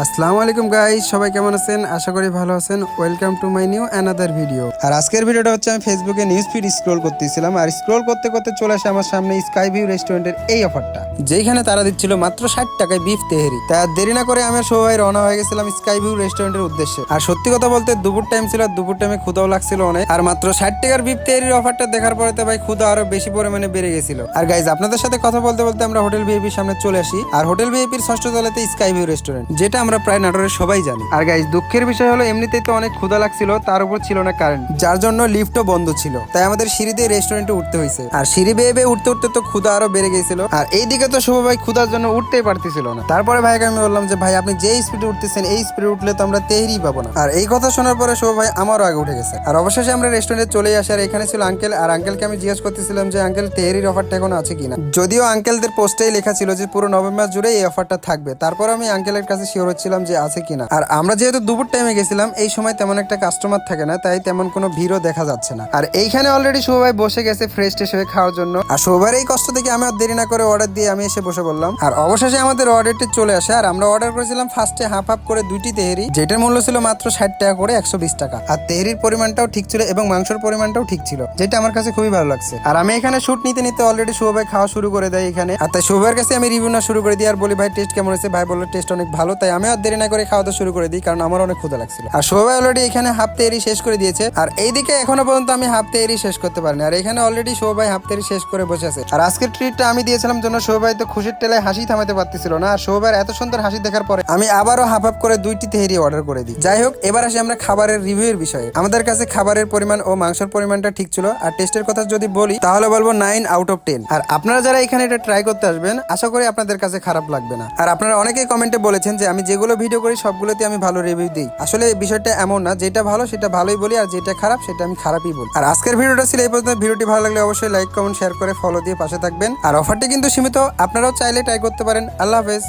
আসসালামু আলাইকুম গাইস, সবাই কেমন আছেন? আশা করি ভালো আছেন। Welcome to my new another video. আর আজকের ভিডিওটা হচ্ছে আমি ফেসবুকে নিউজ ফিড স্ক্রোল করতেছিলাম, আর স্ক্রোল করতে করতে চলে আসে আমার সামনে স্কাই ভিউ রেস্টুরেন্টের এই অফারটা, যেখানে তারা দিচ্ছিল মাত্র 60 টাকায় বিফ তেহেরি। তাই আর দেরি না করে আমি আর সবাই রওনা হয়ে গেছিলাম স্কাই ভিউ রেস্টুরেন্টের উদ্দেশ্যে। আর সত্যি কথা বলতে দুপুর টাইম ছিল, দুপুর টাইমে ক্ষুধাও লাগছিল অনেক। আর মাত্র 60 টাকার বিফ তেহেরির অফারটা দেখার পরে তো ভাই ক্ষুধা আরো বেশি পরিমাণে বেড়ে গেছিল। আর গাইজ, আপনাদের সাথে কথা বলতে বলতে আমরা হোটেল ভিআইপির সামনে চলে আসি। আর হোটেল ভিআইপির ষষ্ঠ তলাতে স্কাই ভিউ রেস্টুরেন্ট, যেটা আমরা প্রায় নাটোরের সবাই জানি। আর গাইজ, দুঃখের বিষয় হলো এমনিতেই তো অনেক ক্ষুধা লাগছিল, তার উপর ছিল না কারেন্ট, যার জন্য লিফটও বন্ধ ছিল। তাই আমাদের সিঁড়ি দিয়ে রেস্টুরেন্টে উঠতে হয়েছে। আর সিঁড়ি বেয়ে বেয়ে উঠতে উঠতে তো ক্ষুধা আরো বেড়ে গেছিল। আর এইদিকে তো শুভ ভাই ক্ষুধার জন্য উঠতেই পারতেছিল না। তারপরে ভাইকে আমি বললাম যে ভাই, আপনি যে স্পিডে উঠতেছেন এই স্পিডে উঠলে তো আমরা তেহরি পাবো না। আর এই কথা শোনার পরে শুভ ভাই আমারও আগে উঠে গেছে। আর অবশেষে আমরা রেস্টুরেন্টে চলে আসি। আর এখানে ছিল আঙ্কেল, আর আঙ্কেলকে আমি জিজ্ঞেস করতেছিলাম যে আঙ্কেল, তেহরির অফারটা এখন আছে কিনা। যদিও আঙ্কেলদের পোস্টেই লেখা ছিল যে পুরো নভেম্বর জুড়ে এই অফারটা থাকবে, তারপর আমি আঙ্কেলের কাছে শিওর হচ্ছিলাম যে আছে কিনা। আর আমরা যেহেতু দুপুর টাইমে গেছিলাম, এই সময় তেমন একটা কাস্টমার থাকে না, তাই তেমন কোনো ভিড়ও দেখা যাচ্ছে না। আর এইখানে অলরেডি শুভ ভাই বসে গেছে ফ্রেশ ট্রেশ হয়ে খাওয়ার জন্য। আর শুভের এই কষ্ট থেকে আমি আর দেরি না করে অর্ডার দিয়ে আমি এসে বসে বললাম। আর অবশেষে আমাদের অর্ডারটি চলে আসে। আর আমরা অর্ডার করেছিলাম ফার্স্টে হাফ হাফ করে দুইটি তেহরি, যেটার মূল্য ছিল মাত্র 60 টাকা করে 120 টাকা। আর তেহরির পরিমাণটাও ঠিক ছিল এবং মাংসের পরিমাণটাও ঠিক ছিল, যেটা আমার কাছে খুবই ভালো লাগছে। আর আমি এখানে শুট নিতে নিতে অলরেডি শুভ ভাই খাওয়া শুরু করে দেয় এখানে। আর তাই শুভের কাছে আমি রিভিউ না শুরু করে দিই আর বলি, ভাই টেস্ট কেমন হয়েছে? ভাই বললো টেস্ট অনেক ভালো। তাই আমি আর দেরি না করে খাওয়া দাওয়া শুরু করে দিই, কারণ আমার অনেক ক্ষুধা লাগছিল। আর শুভ ভাই অলরেডি এখানে হাফ তেহরি শেষ করে দিয়েছে। আর এইদিকে এখনো পর্যন্ত আমি হাফ তেহরি শেষ করতে পারিনি। আর এখানে অলরেডি শুভ ভাই হাফ তেহরি শেষ করে বসে আছে। আর আজকের ট্রিটটা আমি দিয়েছিলাম জন্য শুভ ভাই তো খুশির টেলায় হাসি থামাতে পারতেছিল না। আর শুভ ভাইয়ের এত সুন্দর হাসি দেখার পরে আমি আবারও হাফ হাফ করে দুইটি তেহরি অর্ডার করে দিই। যাই হোক, এবার আসি আমরা খাবারের রিভিউয়ের বিষয়ে। আমাদের কাছে খাবারের পরিমাণ ও মাংসের পরিমাণটা ঠিক ছিল। আর টেস্টের কথা যদি বলি তাহলে বলবো 9 আউট অফ 10। আর আপনারা যারা এখানে এটা ট্রাই করতে আসবেন, আশা করি আপনাদের কাছে খারাপ লাগবে না। আর আপনারা অনেকেই কমেন্টে বলেছেন যে আমি যেগুলো ভিডিও করি সবগুলোতে আমি ভালো রিভিউ দিই। আসলে বিষয়টা এমন না, যেটা ভালো সেটা ভালোই বলি, আর যেটা খারাপ সেটা আমি খারাপই বলি। আর আজকের ভিডিওটা ছিল এই পর্যন্ত। ভিডিওটি ভালো লাগলে অবশ্যই লাইক কমেন্ট শেয়ার করে ফলো দিয়ে পাশে থাকবেন। আর অফারটি কিন্তু সীমিত, আপনারাও চাইলে ট্রাই করতে পারেন। আল্লাহ হাফেজ।